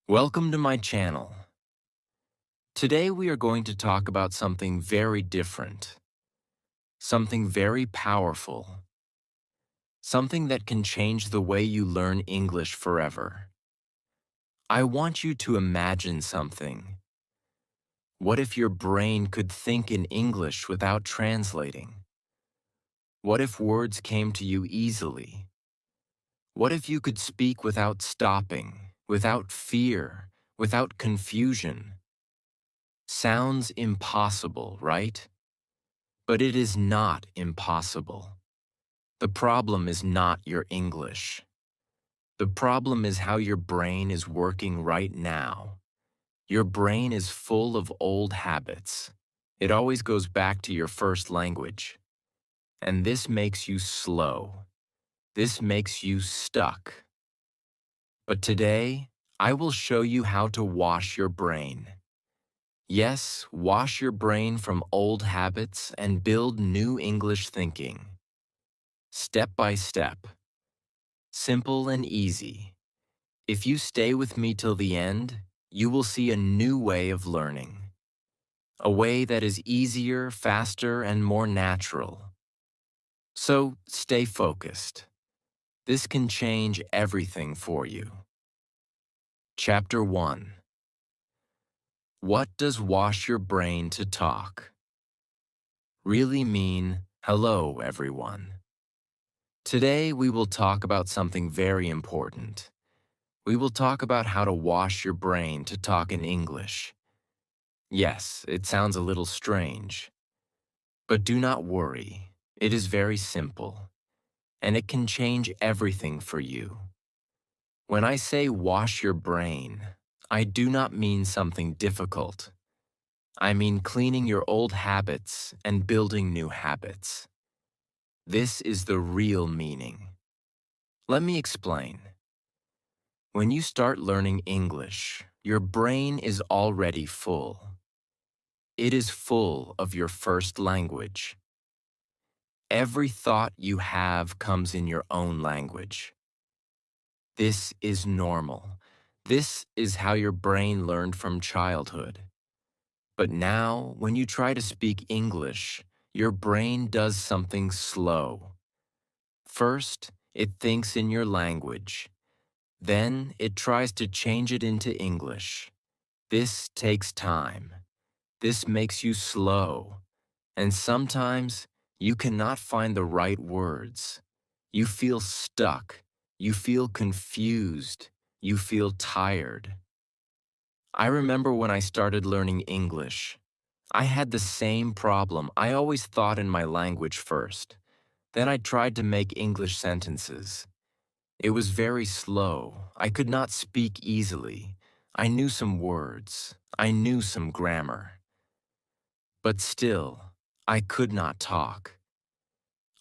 Welcome to my channel. Today we are going to talk about something very different, something very powerful, something that can change the way you learn English forever. I want you to imagine something. What if your brain could think in English without translating? What if words came to you easily? What if you could speak without stopping, without fear, without confusion? Sounds impossible, right? But it is not impossible. The problem is not your English. The problem is how your brain is working right now. Your brain is full of old habits. It always goes back to your first language. And this makes you slow. This makes you stuck. But today, I will show you how to wash your brain. Yes, wash your brain from old habits and build new English thinking. Step by step. Simple and easy. If you stay with me till the end, you will see a new way of learning. A way that is easier, faster, and more natural. So stay focused. This can change everything for you. Chapter 1. What does wash your brain to talk really mean? Hello, everyone. Today we will talk about something very important. We will talk about how to wash your brain to talk in English. Yes, it sounds a little strange. But do not worry. It is very simple. And it can change everything for you. When I say wash your brain, I do not mean something difficult. I mean cleaning your old habits and building new habits. This is the real meaning. Let me explain. When you start learning English, your brain is already full. It is full of your first language. Every thought you have comes in your own language. This is normal. This is how your brain learned from childhood. But now, when you try to speak English, your brain does something slow. First, it thinks in your language. Then, it tries to change it into English. This takes time. This makes you slow. And sometimes, you cannot find the right words. You feel stuck. You feel confused. You feel tired. I remember when I started learning English. I had the same problem. I always thought in my language first. Then I tried to make English sentences. It was very slow. I could not speak easily. I knew some words. I knew some grammar. But still, I could not talk.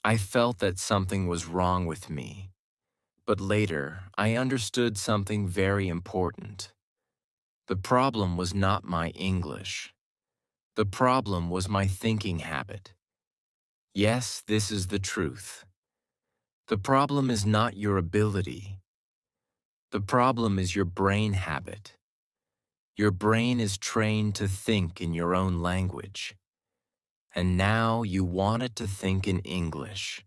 I felt that something was wrong with me. But later, I understood something very important. The problem was not my English. The problem was my thinking habit. Yes, this is the truth. The problem is not your ability. The problem is your brain habit. Your brain is trained to think in your own language. And now you want it to think in English.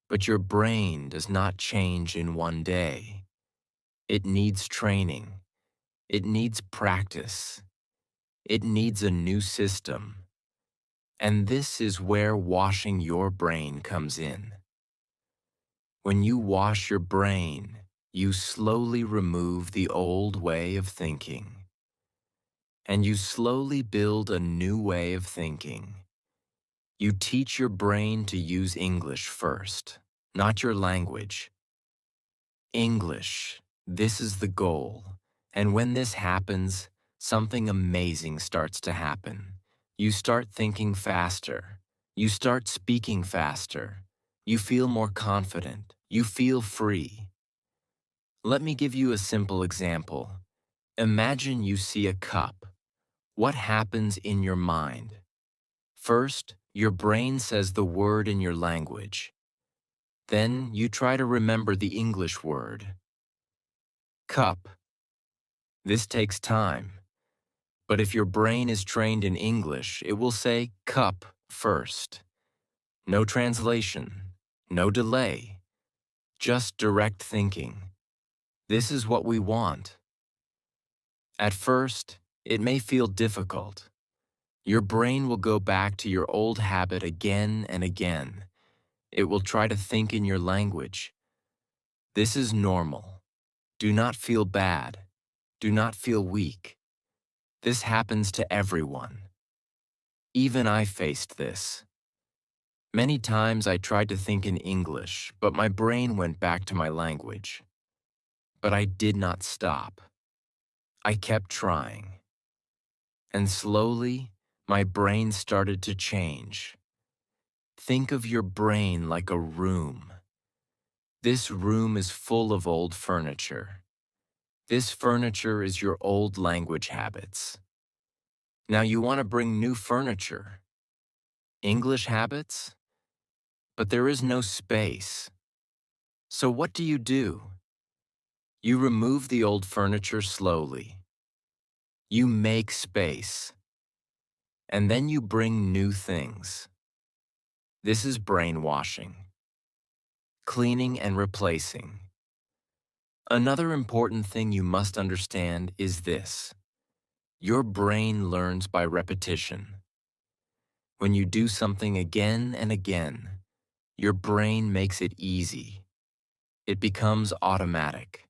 But your brain does not change in one day. It needs training. It needs practice. It needs a new system. And this is where washing your brain comes in. When you wash your brain, you slowly remove the old way of thinking. And you slowly build a new way of thinking. You teach your brain to use English first, not your language. English, this is the goal. And when this happens, something amazing starts to happen. You start thinking faster. You start speaking faster. You feel more confident. You feel free. Let me give you a simple example. Imagine you see a cup. What happens in your mind? First, your brain says the word in your language. Then you try to remember the English word. Cup. This takes time, but if your brain is trained in English, it will say cup first. No translation, no delay, just direct thinking. This is what we want. At first, it may feel difficult. Your brain will go back to your old habit again and again. It will try to think in your language. This is normal. Do not feel bad. Do not feel weak. This happens to everyone. Even I faced this. Many times I tried to think in English, but my brain went back to my language. But I did not stop. I kept trying. And slowly, my brain started to change. Think of your brain like a room. This room is full of old furniture. This furniture is your old language habits. Now you want to bring new furniture. English habits? But there is no space. So what do? You remove the old furniture slowly. You make space. And then you bring new things. This is brainwashing. Cleaning and replacing. Another important thing you must understand is this. Your brain learns by repetition. When you do something again and again, your brain makes it easy. It becomes automatic,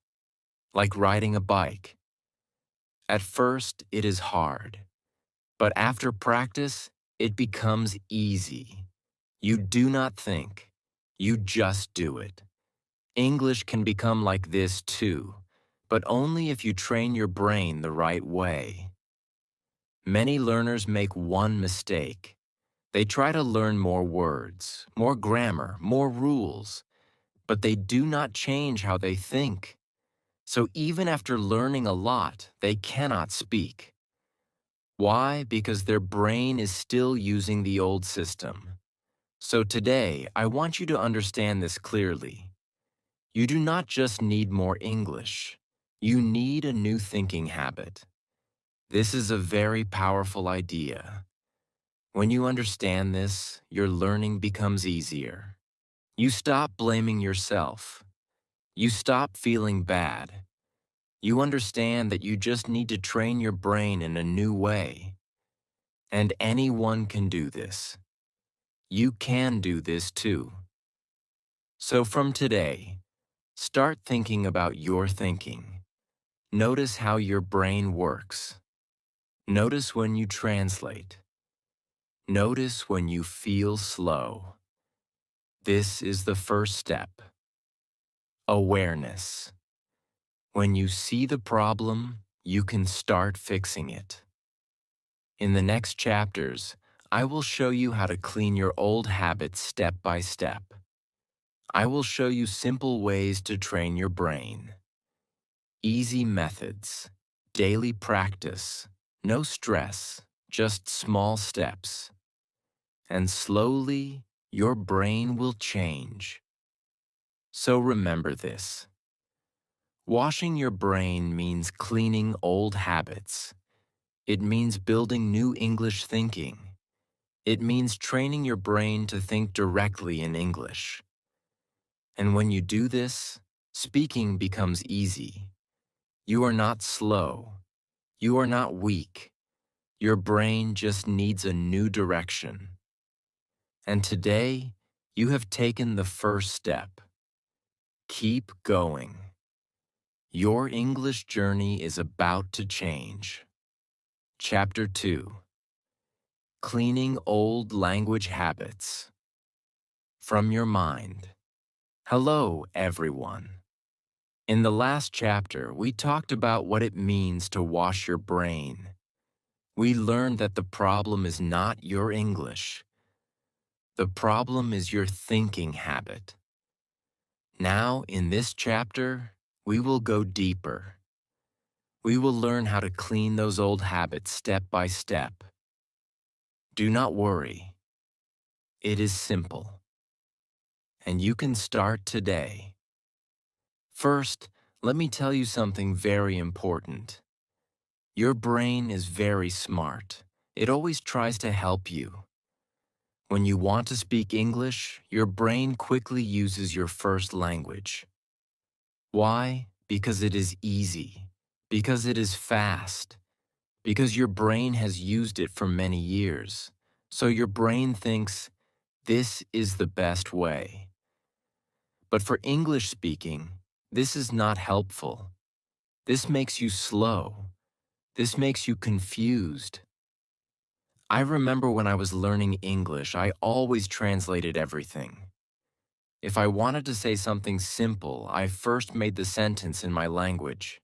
like riding a bike. At first, it is hard, but after practice, it becomes easy. You do not think, you just do it. English can become like this too, but only if you train your brain the right way. Many learners make one mistake. They try to learn more words, more grammar, more rules, but they do not change how they think. So even after learning a lot, they cannot speak. Why? Because their brain is still using the old system. So today, I want you to understand this clearly. You do not just need more English. You need a new thinking habit. This is a very powerful idea. When you understand this, your learning becomes easier. You stop blaming yourself. You stop feeling bad. You understand that you just need to train your brain in a new way. And anyone can do this. You can do this too. So from today, start thinking about your thinking. Notice how your brain works. Notice when you translate. Notice when you feel slow. This is the first step. Awareness. When you see the problem, you can start fixing it. In the next chapters, I will show you how to clean your old habits step by step. I will show you simple ways to train your brain. Easy methods, daily practice, no stress, just small steps. And slowly, your brain will change. So remember this. Washing your brain means cleaning old habits. It means building new English thinking. It means training your brain to think directly in English. And when you do this, speaking becomes easy. You are not slow. You are not weak. Your brain just needs a new direction. And today, you have taken the first step. Keep going. Your English journey is about to change. Chapter 2. Cleaning Old Language Habits. From your mind. Hello, everyone. In the last chapter, we talked about what it means to wash your brain. We learned that the problem is not your English. The problem is your thinking habit. Now, in this chapter, we will go deeper. We will learn how to clean those old habits step by step. Do not worry. It is simple. And you can start today. First, let me tell you something very important. Your brain is very smart. It always tries to help you. When you want to speak English, your brain quickly uses your first language. Why? Because it is easy. Because it is fast. Because your brain has used it for many years. So your brain thinks, this is the best way. But for English speaking, this is not helpful. This makes you slow. This makes you confused. I remember when I was learning English, I always translated everything. If I wanted to say something simple, I first made the sentence in my language.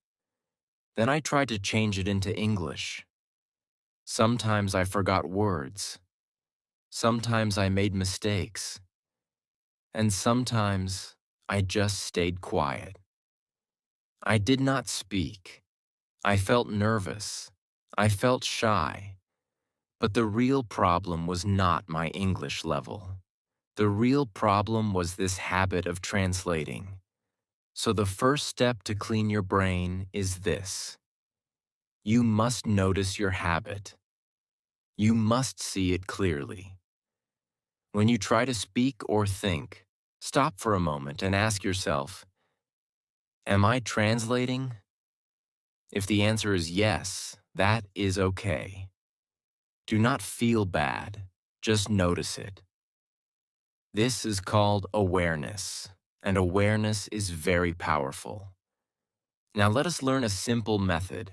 Then I tried to change it into English. Sometimes I forgot words. Sometimes I made mistakes. And sometimes I just stayed quiet. I did not speak. I felt nervous. I felt shy. But the real problem was not my English level. The real problem was this habit of translating. So the first step to clean your brain is this. You must notice your habit. You must see it clearly. When you try to speak or think, stop for a moment and ask yourself, am I translating? If the answer is yes, that is okay. Do not feel bad, just notice it. This is called awareness, and awareness is very powerful. Now let us learn a simple method.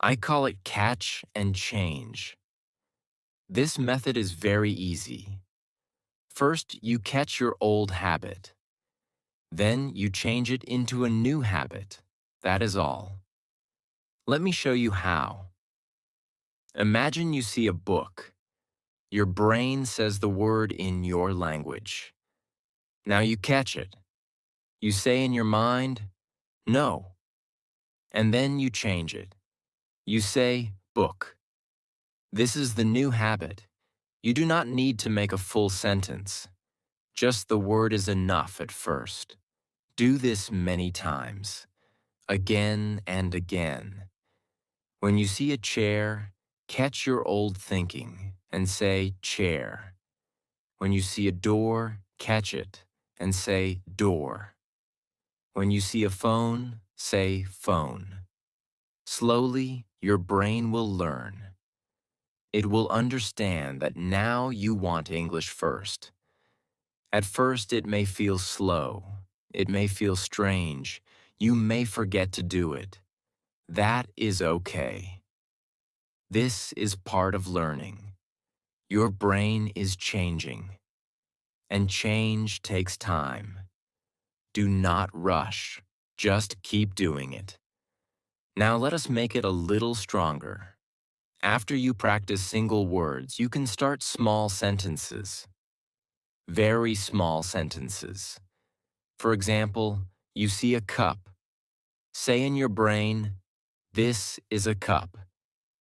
I call it catch and change. This method is very easy. First, you catch your old habit. Then you change it into a new habit. That is all. Let me show you how. Imagine you see a book. Your brain says the word in your language. Now you catch it. You say in your mind, no. And then you change it. You say, book. This is the new habit. You do not need to make a full sentence. Just the word is enough at first. Do this many times, again and again. When you see a chair, catch your old thinking and say chair. When you see a door, catch it and say door. When you see a phone, say phone. Slowly, your brain will learn. It will understand that now you want English first. At first, it may feel slow. It may feel strange. You may forget to do it. That is okay. This is part of learning. Your brain is changing. And change takes time. Do not rush. Just keep doing it. Now let us make it a little stronger. After you practice single words, you can start small sentences. Very small sentences. For example, you see a cup. Say in your brain, this is a cup.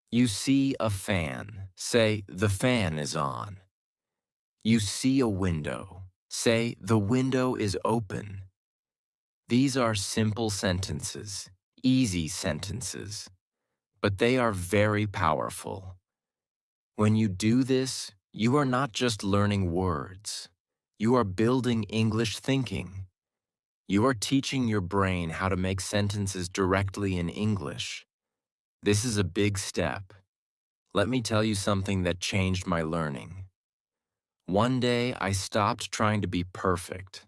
You see a fan. Say, the fan is on. You see a window. Say, the window is open. These are simple sentences, easy sentences, but they are very powerful. When you do this, you are not just learning words. You are building English thinking. You are teaching your brain how to make sentences directly in English. This is a big step. Let me tell you something that changed my learning. One day, I stopped trying to be perfect.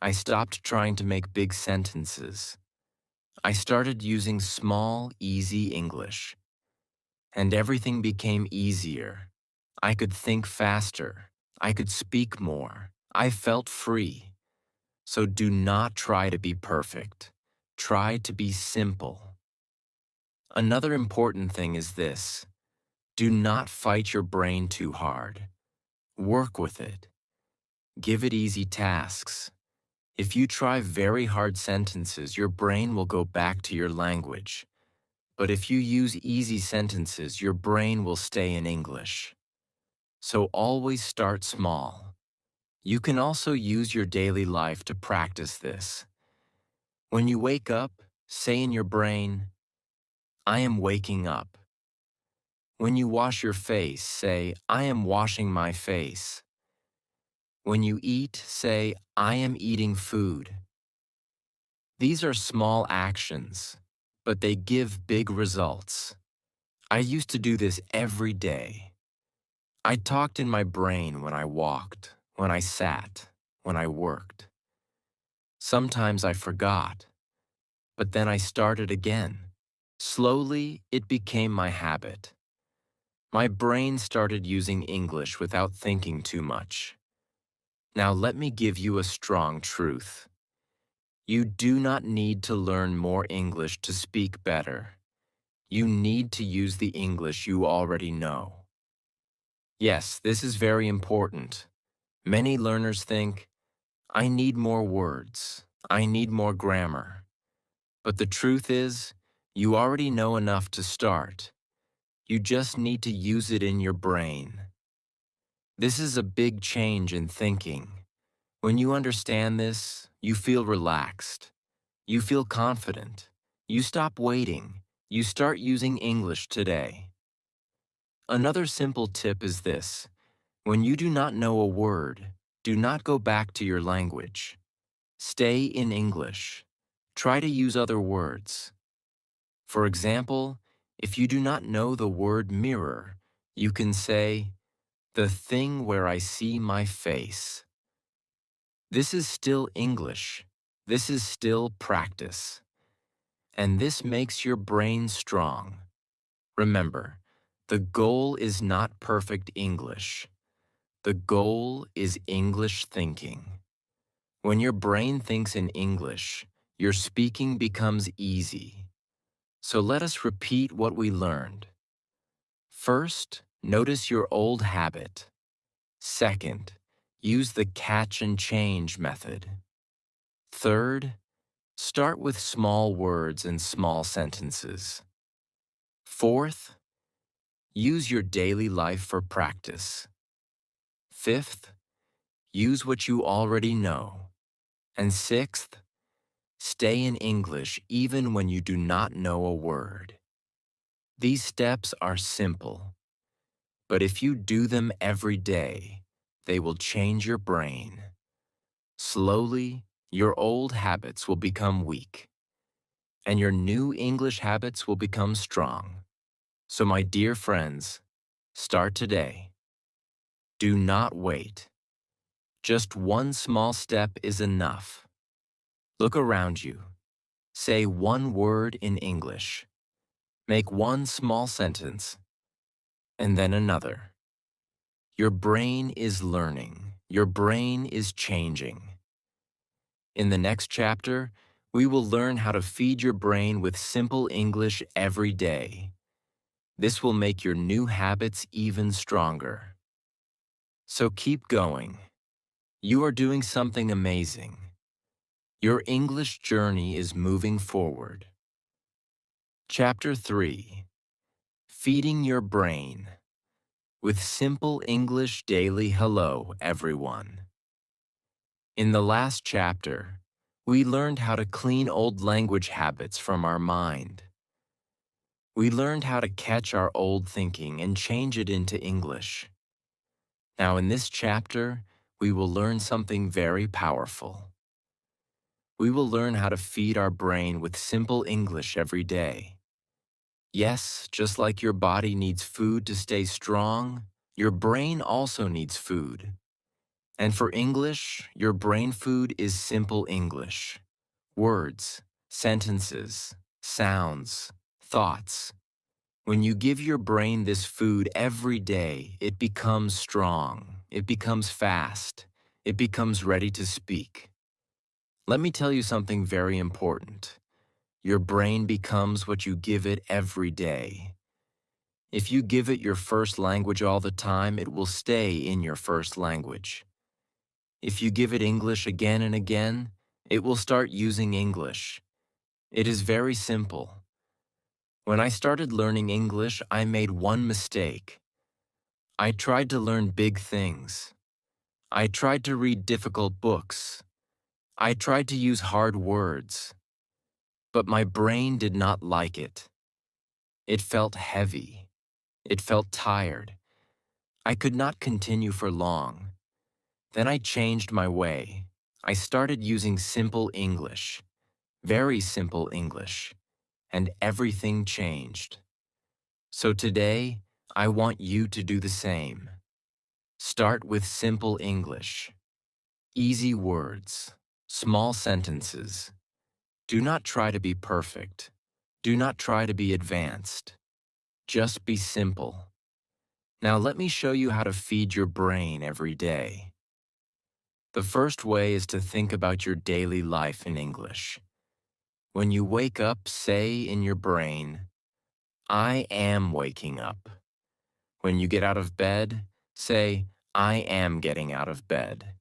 I stopped trying to make big sentences. I started using small, easy English. And everything became easier. I could think faster. I could speak more. I felt free. So do not try to be perfect. Try to be simple. Another important thing is this. Do not fight your brain too hard. Work with it. Give it easy tasks. If you try very hard sentences, your brain will go back to your language. But if you use easy sentences, your brain will stay in English. So always start small. You can also use your daily life to practice this. When you wake up, say in your brain, I am waking up. When you wash your face, say, I am washing my face. When you eat, say, I am eating food. These are small actions, but they give big results. I used to do this every day. I talked in my brain when I walked, when I sat, when I worked. Sometimes I forgot, but then I started again. Slowly, it became my habit. My brain started using English without thinking too much. Now let me give you a strong truth. You do not need to learn more English to speak better. You need to use the English you already know. Yes, this is very important. Many learners think, I need more words. I need more grammar. But the truth is, you already know enough to start. You just need to use it in your brain. This is a big change in thinking. When you understand this, you feel relaxed. You feel confident. You stop waiting. You start using English today. Another simple tip is this. When you do not know a word, do not go back to your language. Stay in English. Try to use other words. For example, if you do not know the word mirror, you can say, the thing where I see my face. This is still English. This is still practice. And this makes your brain strong. Remember, the goal is not perfect English. The goal is English thinking. When your brain thinks in English, your speaking becomes easy. So let us repeat what we learned. First, notice your old habit. Second, use the catch and change method. Third, start with small words and small sentences. Fourth, use your daily life for practice. Fifth, use what you already know. And sixth, stay in English even when you do not know a word. These steps are simple, but if you do them every day, they will change your brain. Slowly, your old habits will become weak, and your new English habits will become strong. So, my dear friends, start today. Do not wait. Just one small step is enough. Look around you. Say one word in English. Make one small sentence, and then another. Your brain is learning. Your brain is changing. In the next chapter, we will learn how to feed your brain with simple English every day. This will make your new habits even stronger. So keep going. You are doing something amazing. Your English journey is moving forward. Chapter 3. Feeding Your Brain. With simple English daily hello, everyone. In the last chapter, we learned how to clean old language habits from our mind. We learned how to catch our old thinking and change it into English. Now in this chapter, we will learn something very powerful. We will learn how to feed our brain with simple English every day. Yes, just like your body needs food to stay strong, your brain also needs food. And for English, your brain food is simple English. Words, sentences, sounds, thoughts. When you give your brain this food every day, it becomes strong, it becomes fast, it becomes ready to speak. Let me tell you something very important. Your brain becomes what you give it every day. If you give it your first language all the time, it will stay in your first language. If you give it English again and again, it will start using English. It is very simple. When I started learning English, I made one mistake. I tried to learn big things. I tried to read difficult books. I tried to use hard words. But my brain did not like it. It felt heavy. It felt tired. I could not continue for long. Then I changed my way. I started using simple English, very simple English, and everything changed. So today, I want you to do the same. Start with simple English. Easy words, small sentences. Do not try to be perfect. Do not try to be advanced. Just be simple. Now let me show you how to feed your brain every day. The first way is to think about your daily life in English. When you wake up, say in your brain, I am waking up. When you get out of bed, say, I am getting out of bed.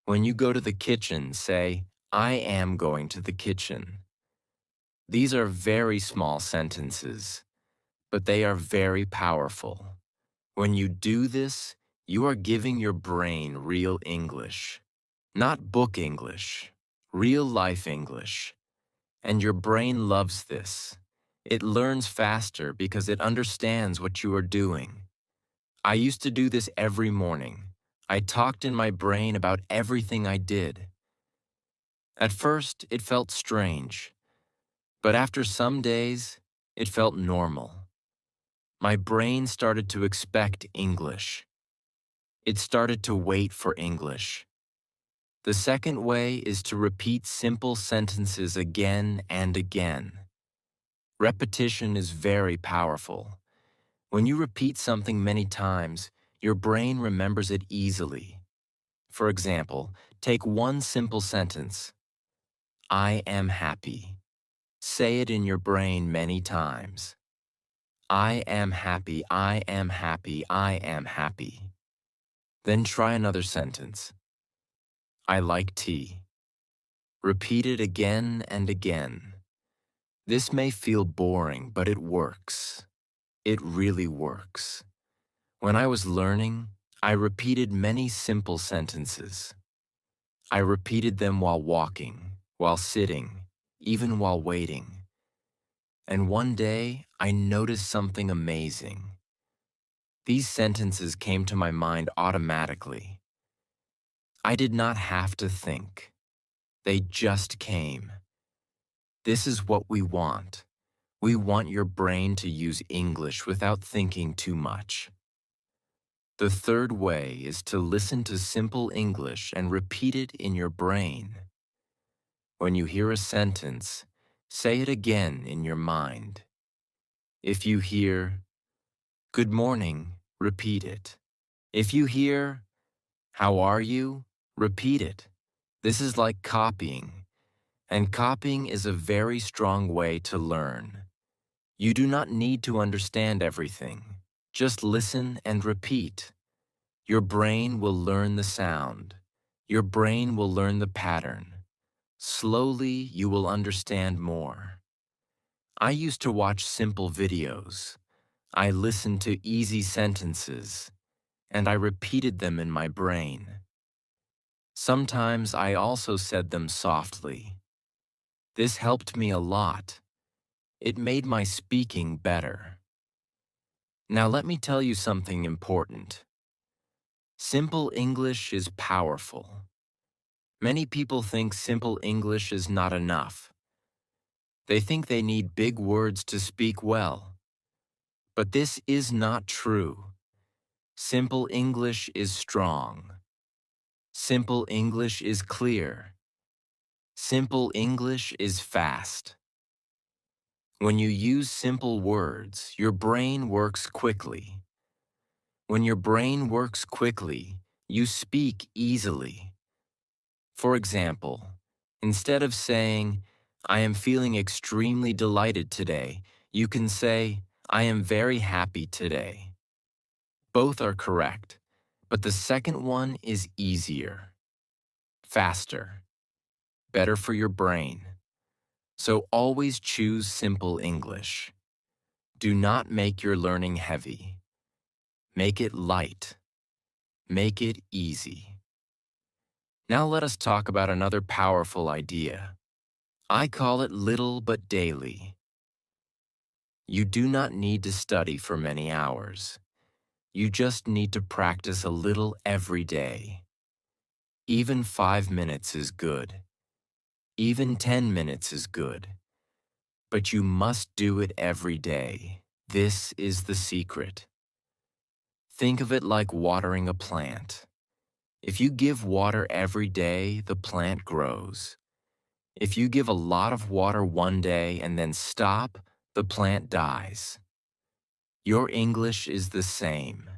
When you go to the kitchen, say, I am going to the kitchen. These are very small sentences, but they are very powerful. When you do this, you are giving your brain real English. Not book English, real life English. And your brain loves this. It learns faster because it understands what you are doing. I used to do this every morning. I talked in my brain about everything I did. At first, it felt strange, but after some days, it felt normal. My brain started to expect English. It started to wait for English. The second way is to repeat simple sentences again and again. Repetition is very powerful. When you repeat something many times, your brain remembers it easily. For example, take one simple sentence. I am happy. Say it in your brain many times. I am happy, I am happy, I am happy. Then try another sentence. I like tea. Repeat it again and again. This may feel boring, but it works. It really works. When I was learning, I repeated many simple sentences. I repeated them while walking, while sitting, even while waiting. And one day, I noticed something amazing. These sentences came to my mind automatically. I did not have to think. They just came. This is what we want. We want your brain to use English without thinking too much. The third way is to listen to simple English and repeat it in your brain. When you hear a sentence, say it again in your mind. If you hear, good morning, repeat it. If you hear, how are you, repeat it. This is like copying, and copying is a very strong way to learn. You do not need to understand everything. Just listen and repeat. Your brain will learn the sound. Your brain will learn the pattern. Slowly, you will understand more. I used to watch simple videos. I listened to easy sentences, and I repeated them in my brain. Sometimes I also said them softly. This helped me a lot. It made my speaking better. Now let me tell you something important. Simple English is powerful. Many people think simple English is not enough. They think they need big words to speak well. But this is not true. Simple English is strong. Simple English is clear. Simple English is fast. When you use simple words, your brain works quickly. When your brain works quickly, you speak easily. For example, instead of saying, I am feeling extremely delighted today, you can say, I am very happy today. Both are correct, but the second one is easier, faster, better for your brain. So always choose simple English. Do not make your learning heavy. Make it light. Make it easy. Now let us talk about another powerful idea. I call it little but daily. You do not need to study for many hours. You just need to practice a little every day. Even 5 minutes is good. Even 10 minutes is good. But you must do it every day. This is the secret. Think of it like watering a plant. If you give water every day, the plant grows. If you give a lot of water one day and then stop, the plant dies. Your English is the same.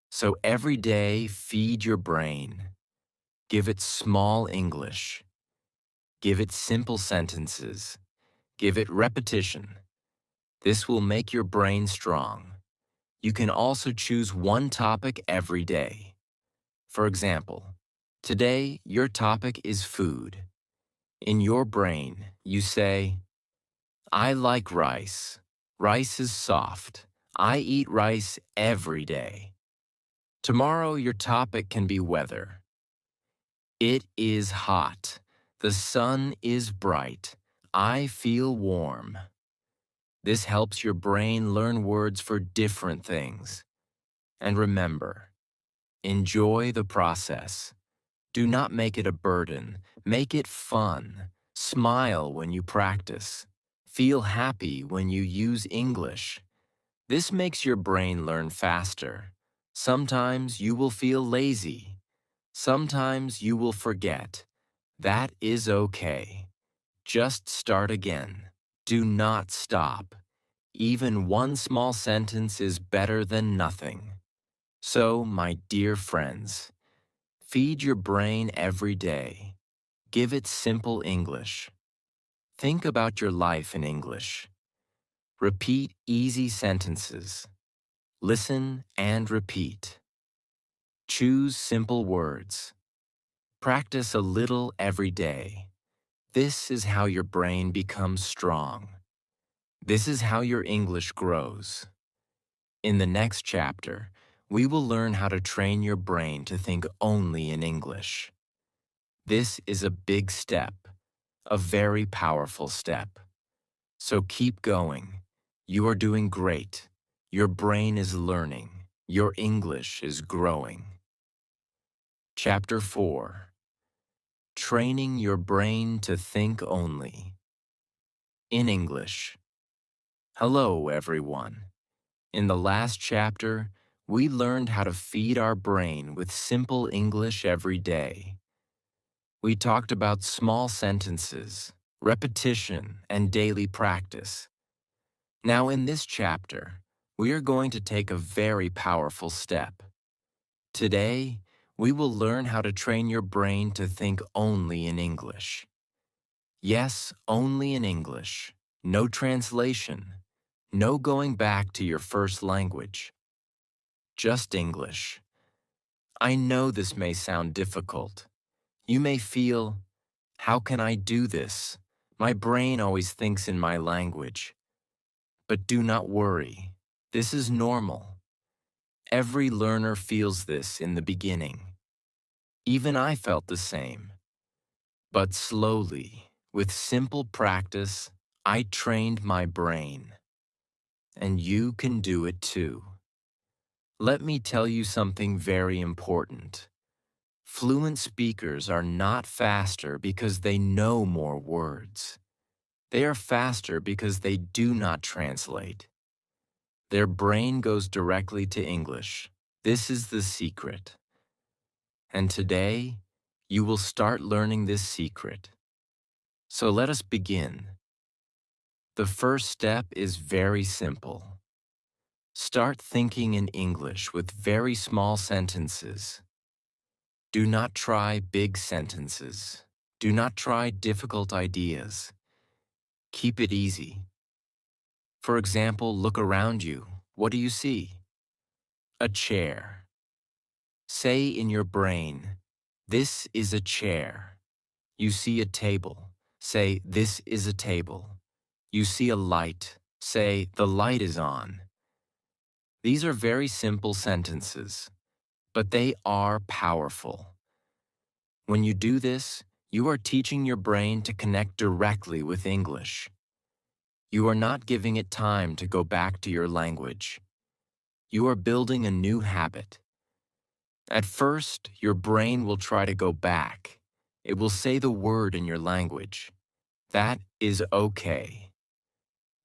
So every day, feed your brain. Give it small English. Give it simple sentences. Give it repetition. This will make your brain strong. You can also choose one topic every day. For example, today your topic is food. In your brain, you say, I like rice. Rice is soft. I eat rice every day. Tomorrow your topic can be weather. It is hot. The sun is bright. I feel warm. This helps your brain learn words for different things. And remember, enjoy the process. Do not make it a burden. Make it fun. Smile when you practice. Feel happy when you use English. This makes your brain learn faster. Sometimes you will feel lazy. Sometimes you will forget. That is okay. Just start again. Do not stop. Even one small sentence is better than nothing. So, my dear friends, feed your brain every day. Give it simple English. Think about your life in English. Repeat easy sentences. Listen and repeat. Choose simple words. Practice a little every day. This is how your brain becomes strong. This is how your English grows. In the next chapter, we will learn how to train your brain to think only in English. This is a big step, a very powerful step. So keep going. You are doing great. Your brain is learning. Your English is growing. Chapter 4. Training your brain to think only. In English. Hello, everyone. In the last chapter, we learned how to feed our brain with simple English every day. We talked about small sentences, repetition, and daily practice. Now, in this chapter, we are going to take a very powerful step. Today, we will learn how to train your brain to think only in English. Yes, only in English. No translation. No going back to your first language. Just English. I know this may sound difficult. You may feel, how can I do this? My brain always thinks in my language. But do not worry. This is normal. Every learner feels this in the beginning. Even I felt the same. But slowly, with simple practice, I trained my brain. And you can do it too. Let me tell you something very important. Fluent speakers are not faster because they know more words. They are faster because they do not translate. Their brain goes directly to English. This is the secret. And today, you will start learning this secret. So let us begin. The first step is very simple. Start thinking in English with very small sentences. Do not try big sentences. Do not try difficult ideas. Keep it easy. For example, look around you. What do you see? A chair. Say in your brain, this is a chair. You see a table. Say, this is a table. You see a light. Say, the light is on. These are very simple sentences, but they are powerful. When you do this, you are teaching your brain to connect directly with English. You are not giving it time to go back to your language. You are building a new habit. At first, your brain will try to go back. It will say the word in your language. That is okay.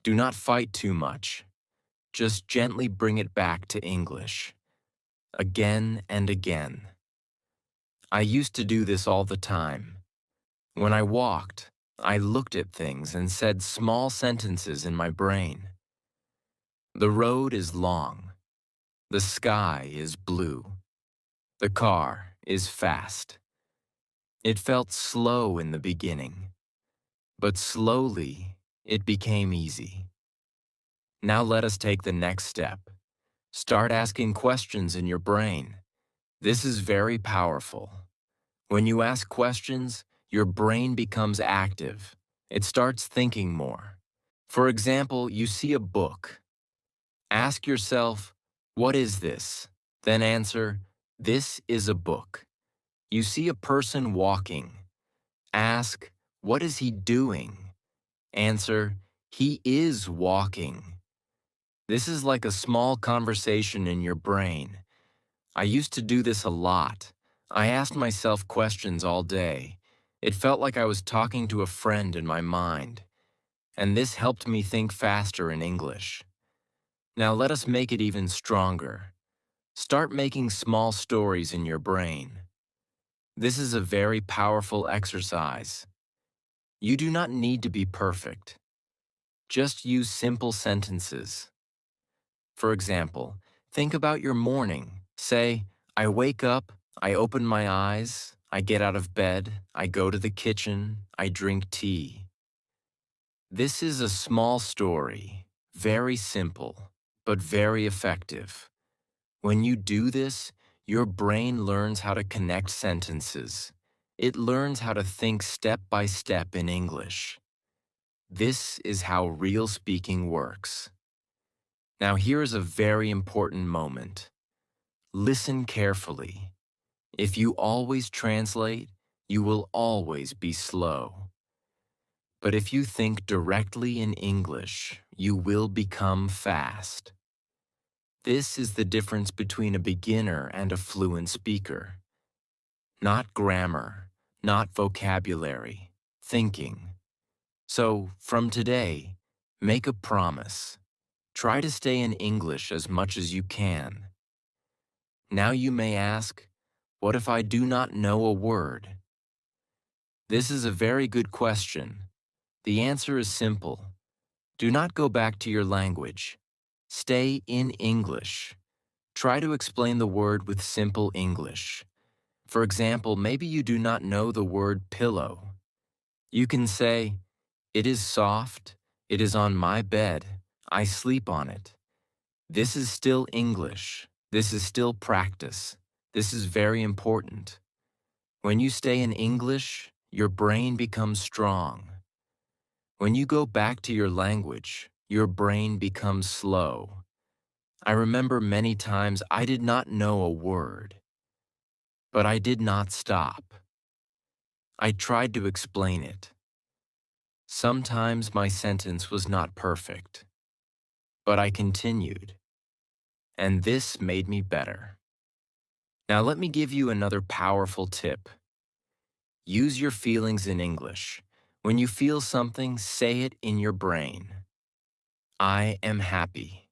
Do not fight too much. Just gently bring it back to English. Again and again. I used to do this all the time. When I walked, I looked at things and said small sentences in my brain. The road is long. The sky is blue. The car is fast. It felt slow in the beginning, but slowly it became easy. Now let us take the next step. Start asking questions in your brain. This is very powerful. When you ask questions, your brain becomes active. It starts thinking more. For example, you see a book. Ask yourself, what is this? Then answer, this is a book. You see a person walking. Ask, what is he doing? Answer, he is walking. This is like a small conversation in your brain. I used to do this a lot. I asked myself questions all day. It felt like I was talking to a friend in my mind. And this helped me think faster in English. Now let us make it even stronger. Start making small stories in your brain. This is a very powerful exercise. You do not need to be perfect. Just use simple sentences. For example, think about your morning. Say, I wake up, I open my eyes, I get out of bed, I go to the kitchen, I drink tea. This is a small story, very simple, but very effective. When you do this, your brain learns how to connect sentences. It learns how to think step by step in English. This is how real speaking works. Now here is a very important moment. Listen carefully. If you always translate, you will always be slow. But if you think directly in English, you will become fast. This is the difference between a beginner and a fluent speaker. Not grammar, not vocabulary, thinking. So, from today, make a promise. Try to stay in English as much as you can. Now you may ask, what if I do not know a word? This is a very good question. The answer is simple. Do not go back to your language. Stay in English. Try to explain the word with simple English. For example, maybe you do not know the word pillow. You can say, it is soft, it is on my bed, I sleep on it. This is still English. This is still practice. This is very important. When you stay in English, your brain becomes strong. When you go back to your language, your brain becomes slow. I remember many times I did not know a word, but I did not stop. I tried to explain it. Sometimes my sentence was not perfect, but I continued, and this made me better. Now let me give you another powerful tip. Use your feelings in English. When you feel something, say it in your brain. I am happy.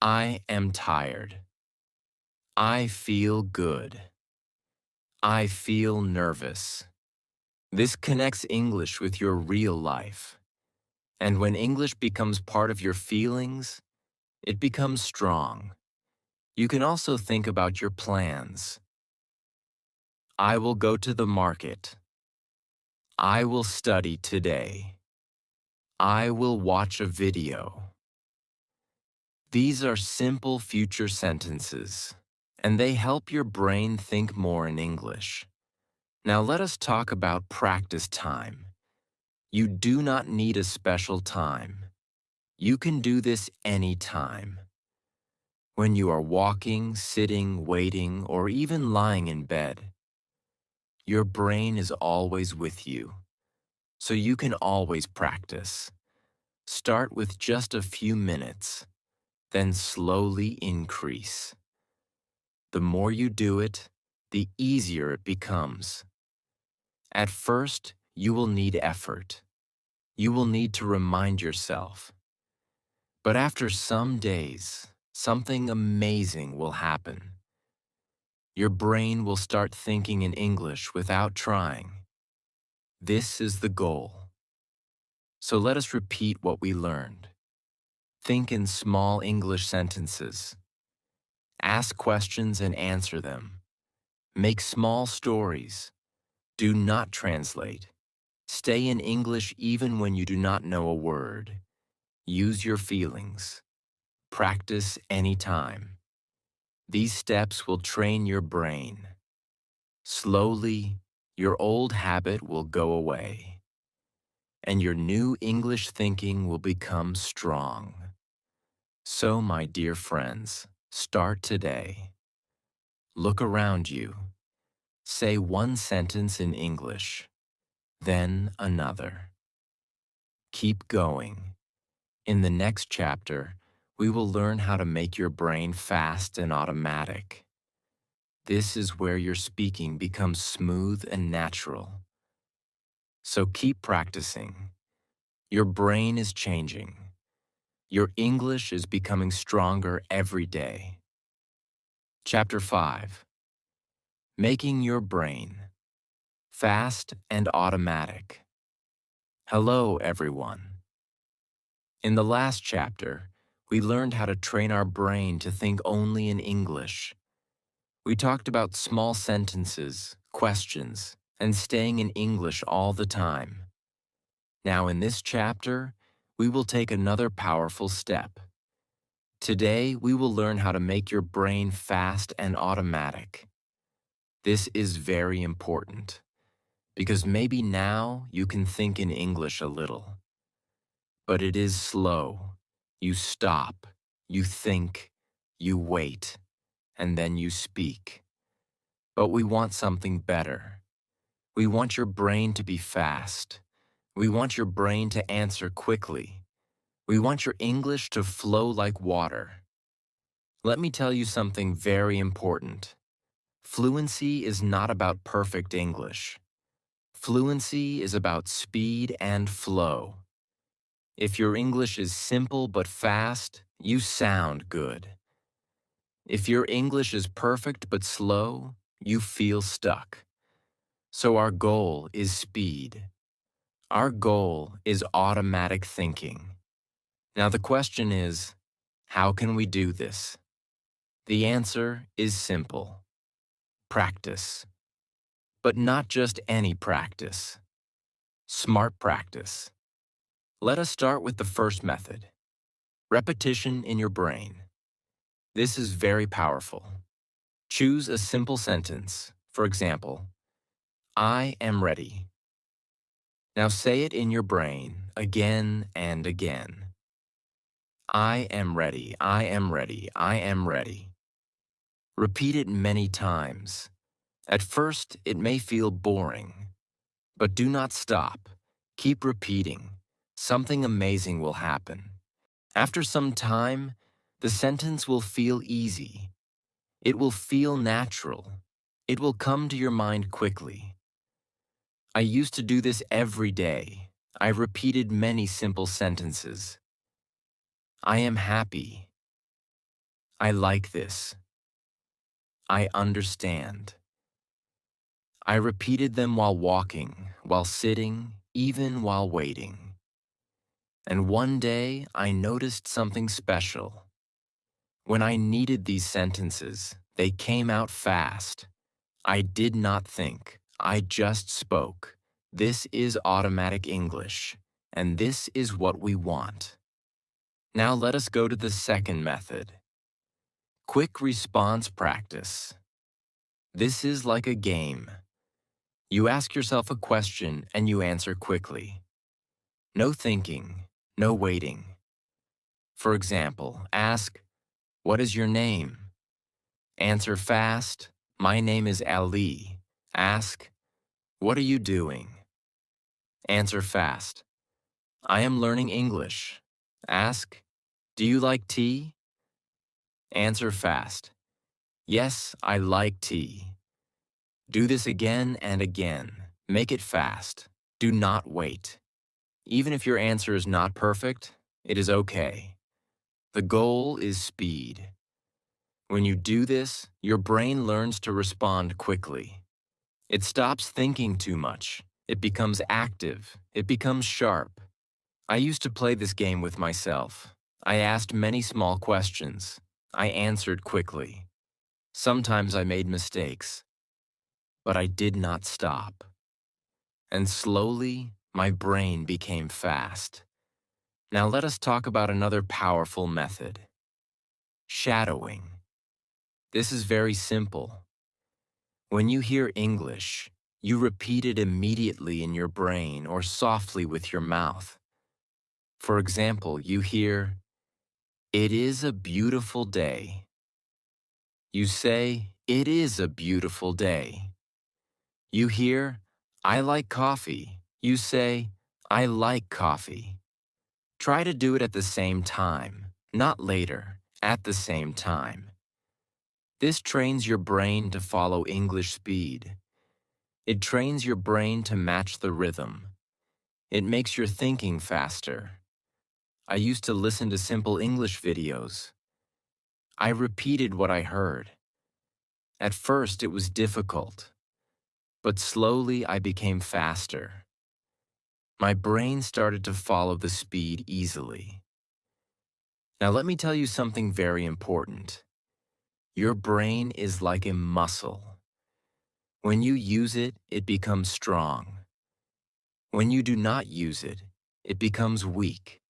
I am tired. I feel good. I feel nervous. This connects English with your real life. And when English becomes part of your feelings, it becomes strong. You can also think about your plans. I will go to the market. I will study today. I will watch a video. These are simple future sentences, and they help your brain think more in English. Now let us talk about practice time. You do not need a special time. You can do this anytime. When you are walking, sitting, waiting, or even lying in bed, your brain is always with you, so you can always practice. Start with just a few minutes, then slowly increase. The more you do it, the easier it becomes. At first, you will need effort. You will need to remind yourself. But after some days, something amazing will happen. Your brain will start thinking in English without trying. This is the goal. So let us repeat what we learned. Think in small English sentences. Ask questions and answer them. Make small stories. Do not translate. Stay in English even when you do not know a word. Use your feelings. Practice anytime. These steps will train your brain. Slowly, your old habit will go away, and your new English thinking will become strong. So, my dear friends, start today. Look around you. Say one sentence in English, then another. Keep going. In the next chapter, we will learn how to make your brain fast and automatic. This is where your speaking becomes smooth and natural. So keep practicing. Your brain is changing. Your English is becoming stronger every day. Chapter 5. Making your brain fast and automatic. Hello, everyone. In the last chapter, we learned how to train our brain to think only in English. We talked about small sentences, questions, and staying in English all the time. Now, in this chapter, we will take another powerful step. Today, we will learn how to make your brain fast and automatic. This is very important, because maybe now you can think in English a little. But it is slow. You stop, you think, you wait, and then you speak. But we want something better. We want your brain to be fast. We want your brain to answer quickly. We want your English to flow like water. Let me tell you something very important. Fluency is not about perfect English. Fluency is about speed and flow. If your English is simple but fast, you sound good. If your English is perfect but slow, you feel stuck. So our goal is speed. Our goal is automatic thinking. Now the question is, how can we do this? The answer is simple. Practice. But not just any practice. Smart practice. Let us start with the first method. Repetition in your brain. This is very powerful. Choose a simple sentence. For example, I am ready. Now say it in your brain again and again. I am ready, I am ready, I am ready. Repeat it many times. At first, it may feel boring, but do not stop. Keep repeating. Something amazing will happen. After some time, the sentence will feel easy. It will feel natural. It will come to your mind quickly. I used to do this every day. I repeated many simple sentences. I am happy. I like this. I understand. I repeated them while walking, while sitting, even while waiting. And one day, I noticed something special. When I needed these sentences, they came out fast. I did not think. I just spoke. This is automatic English, and this is what we want. Now let us go to the second method. Quick response practice. This is like a game. You ask yourself a question and you answer quickly. No thinking, no waiting. For example, ask, "What is your name?" Answer fast, "My name is Ali." Ask, "What are you doing?" Answer fast, I am learning English. Ask, do you like tea? Answer fast. Yes, I like tea. Do this again and again. Make it fast. Do not wait. Even if your answer is not perfect, it is okay. The goal is speed. When you do this, your brain learns to respond quickly. It stops thinking too much. It becomes active. It becomes sharp. I used to play this game with myself. I asked many small questions. I answered quickly. Sometimes I made mistakes, but I did not stop. And slowly, my brain became fast. Now let us talk about another powerful method. Shadowing. This is very simple. When you hear English, you repeat it immediately in your brain or softly with your mouth. For example, you hear, "It is a beautiful day." You say, "It is a beautiful day." You hear, "I like coffee." You say, "I like coffee." Try to do it at the same time, not later, at the same time. This trains your brain to follow English speed. It trains your brain to match the rhythm. It makes your thinking faster. I used to listen to simple English videos. I repeated what I heard. At first, it was difficult, but slowly I became faster. My brain started to follow the speed easily. Now let me tell you something very important. Your brain is like a muscle. When you use it, it becomes strong. When you do not use it, it becomes weak.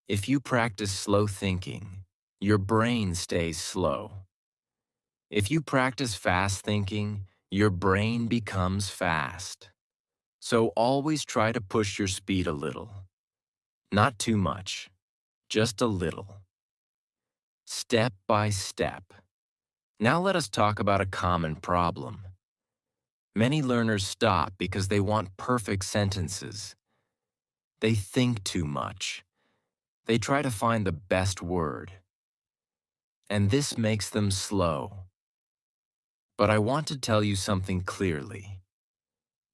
If you practice slow thinking, your brain stays slow. If you practice fast thinking, your brain becomes fast. So always try to push your speed a little. Not too much, just a little. Step by step. Now let us talk about a common problem. Many learners stop because they want perfect sentences. They think too much. They try to find the best word. And this makes them slow. But I want to tell you something clearly.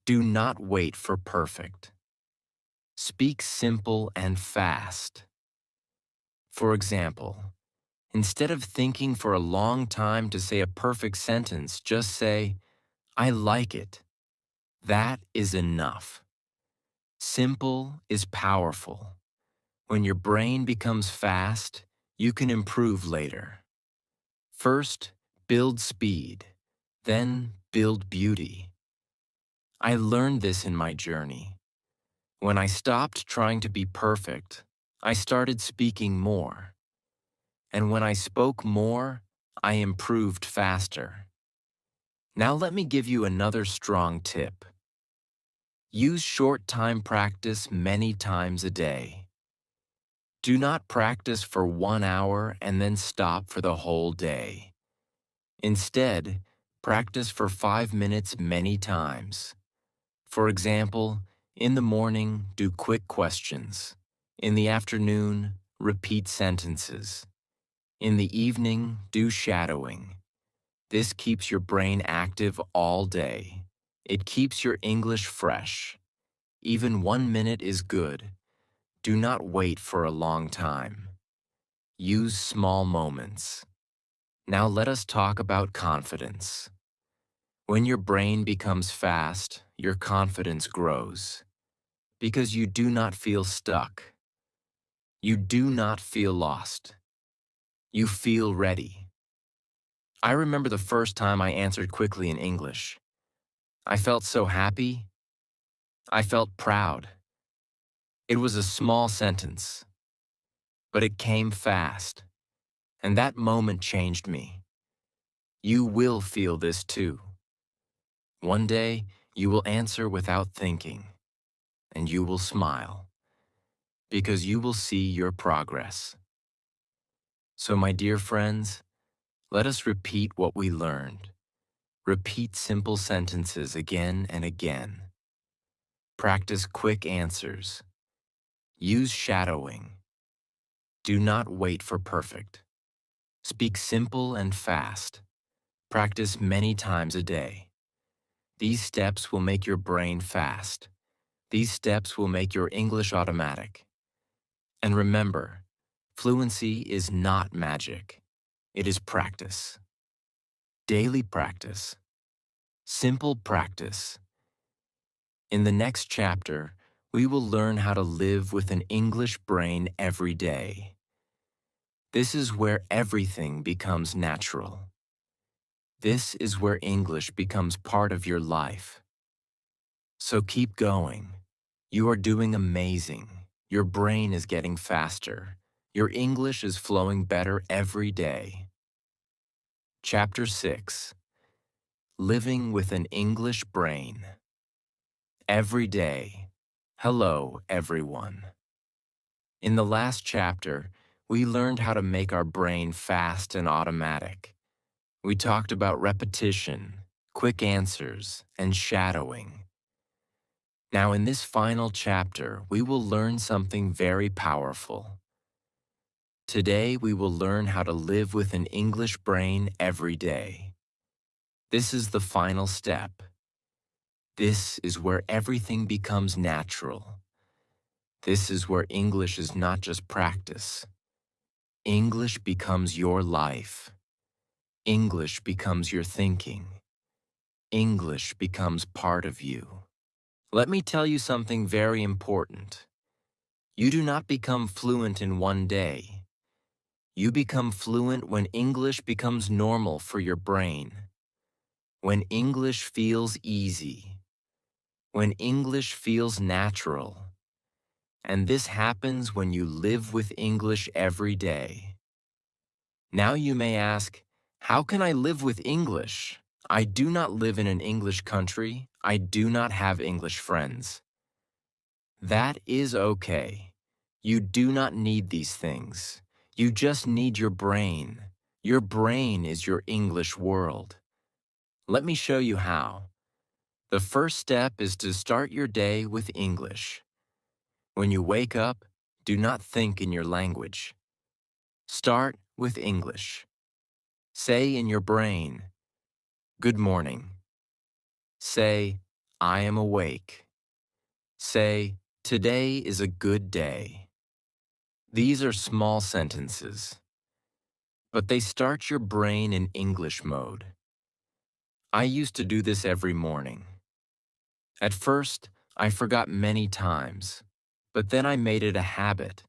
Do not wait for perfect. Speak simple and fast. For example, instead of thinking for a long time to say a perfect sentence, just say, "I like it." That is enough. Simple is powerful. When your brain becomes fast, you can improve later. First, build speed, then build beauty. I learned this in my journey. When I stopped trying to be perfect, I started speaking more. And when I spoke more, I improved faster. Now let me give you another strong tip. Use short time practice many times a day. Do not practice for 1 hour and then stop for the whole day. Instead, practice for 5 minutes many times. For example, in the morning, do quick questions. In the afternoon, repeat sentences. In the evening, do shadowing. This keeps your brain active all day. It keeps your English fresh. Even 1 minute is good. Do not wait for a long time. Use small moments. Now let us talk about confidence. When your brain becomes fast, your confidence grows. Because you do not feel stuck. You do not feel lost. You feel ready. I remember the first time I answered quickly in English. I felt so happy. I felt proud. It was a small sentence, but it came fast, and that moment changed me. You will feel this too. One day, you will answer without thinking, and you will smile, because you will see your progress. So, my dear friends, let us repeat what we learned. Repeat simple sentences again and again. Practice quick answers. Use shadowing. Do not wait for perfect. Speak simple and fast. Practice many times a day. These steps will make your brain fast. These steps will make your English automatic. And remember, fluency is not magic. It is practice. Daily practice. Simple practice. In the next chapter, we will learn how to live with an English brain every day. This is where everything becomes natural. This is where English becomes part of your life. So keep going. You are doing amazing. Your brain is getting faster. Your English is flowing better every day. Chapter 6. Living with an English Brain. Every day. Hello, everyone. In the last chapter, we learned how to make our brain fast and automatic. We talked about repetition, quick answers, and shadowing. Now, in this final chapter, we will learn something very powerful. Today, we will learn how to live with an English brain every day. This is the final step. This is where everything becomes natural. This is where English is not just practice. English becomes your life. English becomes your thinking. English becomes part of you. Let me tell you something very important. You do not become fluent in one day. You become fluent when English becomes normal for your brain. When English feels easy. When English feels natural. And this happens when you live with English every day. Now you may ask, how can I live with English? I do not live in an English country. I do not have English friends. That is okay. You do not need these things. You just need your brain. Your brain is your English world. Let me show you how. The first step is to start your day with English. When you wake up, do not think in your language. Start with English. Say in your brain, good morning. Say, I am awake. Say, today is a good day. These are small sentences, but they start your brain in English mode. I used to do this every morning. At first, I forgot many times, but then I made it a habit.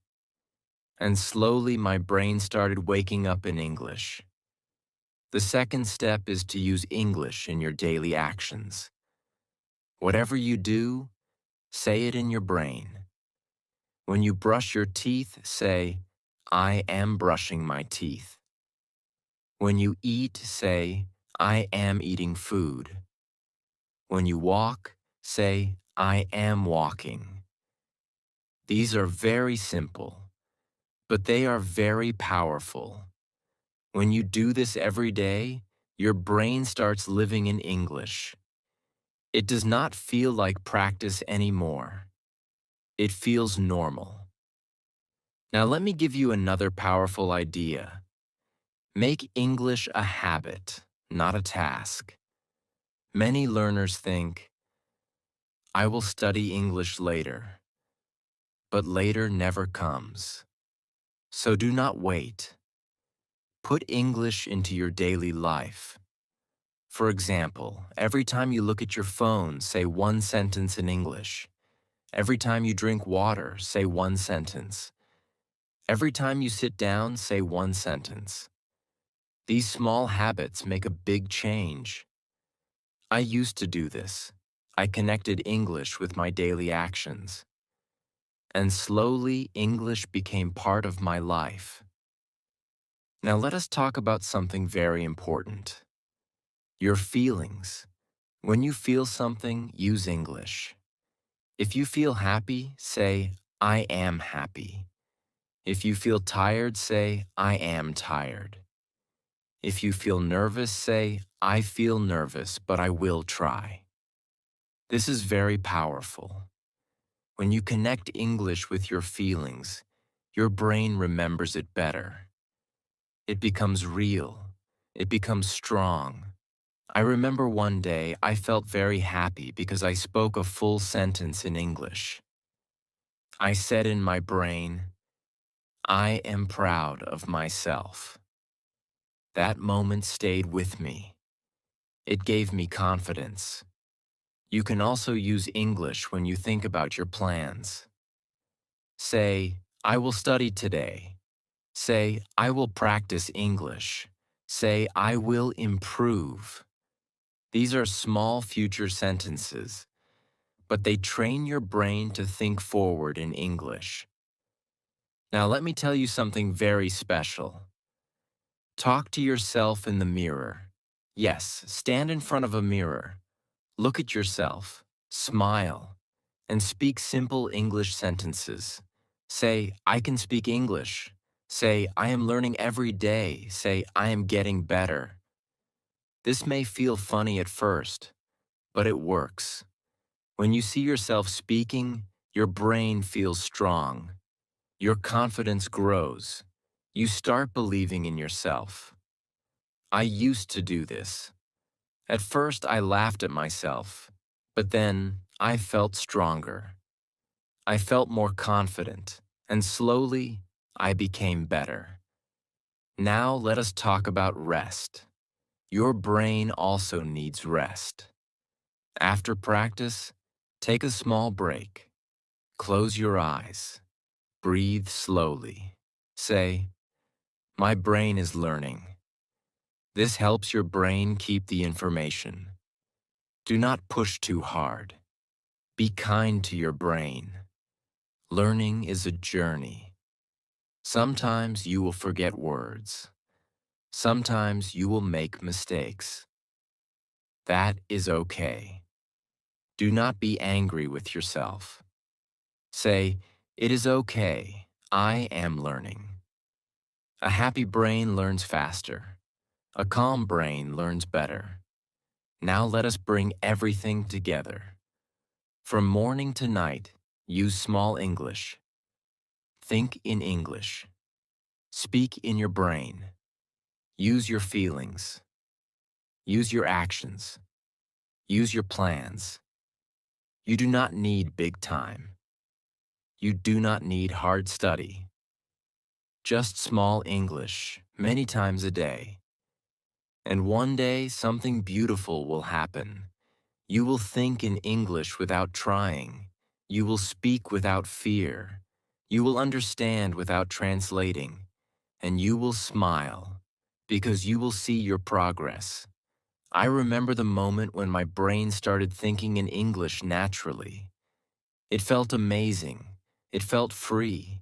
And slowly my brain started waking up in English. The second step is to use English in your daily actions. Whatever you do, say it in your brain. When you brush your teeth, say, I am brushing my teeth. When you eat, say, I am eating food. When you walk, say, I am walking. These are very simple, but they are very powerful. When you do this every day, your brain starts living in English. It does not feel like practice anymore. It feels normal. Now let me give you another powerful idea. Make English a habit, not a task. Many learners think, I will study English later, but later never comes. So do not wait. Put English into your daily life. For example, every time you look at your phone, say one sentence in English. Every time you drink water, say one sentence. Every time you sit down, say one sentence. These small habits make a big change. I used to do this. I connected English with my daily actions. And slowly, English became part of my life. Now let us talk about something very important. Your feelings. When you feel something, use English. If you feel happy, say, I am happy. If you feel tired, say, I am tired. If you feel nervous, say, I feel nervous, but I will try. This is very powerful. When you connect English with your feelings, your brain remembers it better. It becomes real. It becomes strong. I remember one day I felt very happy because I spoke a full sentence in English. I said in my brain, I am proud of myself. That moment stayed with me. It gave me confidence. You can also use English when you think about your plans. Say, I will study today. Say, I will practice English. Say, I will improve. These are small future sentences, but they train your brain to think forward in English. Now let me tell you something very special. Talk to yourself in the mirror. Yes, stand in front of a mirror. Look at yourself, smile, and speak simple English sentences. Say, I can speak English. Say, I am learning every day. Say, I am getting better. This may feel funny at first, but it works. When you see yourself speaking, your brain feels strong. Your confidence grows. You start believing in yourself. I used to do this. At first, I laughed at myself, but then I felt stronger. I felt more confident, and slowly, I became better. Now let us talk about rest. Your brain also needs rest. After practice, take a small break. Close your eyes. Breathe slowly. Say, my brain is learning. This helps your brain keep the information. Do not push too hard. Be kind to your brain. Learning is a journey. Sometimes you will forget words. Sometimes you will make mistakes. That is okay. Do not be angry with yourself. Say, it is okay. I am learning. A happy brain learns faster. A calm brain learns better. Now let us bring everything together. From morning to night, use small English. Think in English. Speak in your brain. Use your feelings. Use your actions. Use your plans. You do not need big time. You do not need hard study. Just small English, many times a day. And one day, something beautiful will happen. You will think in English without trying. You will speak without fear. You will understand without translating. And you will smile, because you will see your progress. I remember the moment when my brain started thinking in English naturally. It felt amazing. It felt free.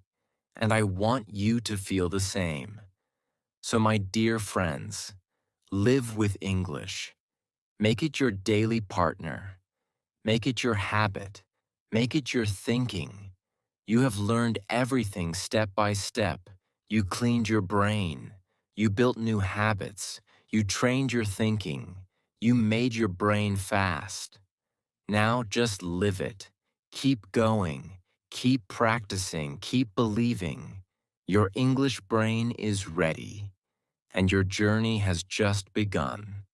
And I want you to feel the same. So my dear friends, live with English. Make it your daily partner. Make it your habit. Make it your thinking. You have learned everything step by step. You cleaned your brain. You built new habits. You trained your thinking. You made your brain fast. Now just live it. Keep going. Keep practicing. Keep believing. Your English brain is ready, and your journey has just begun.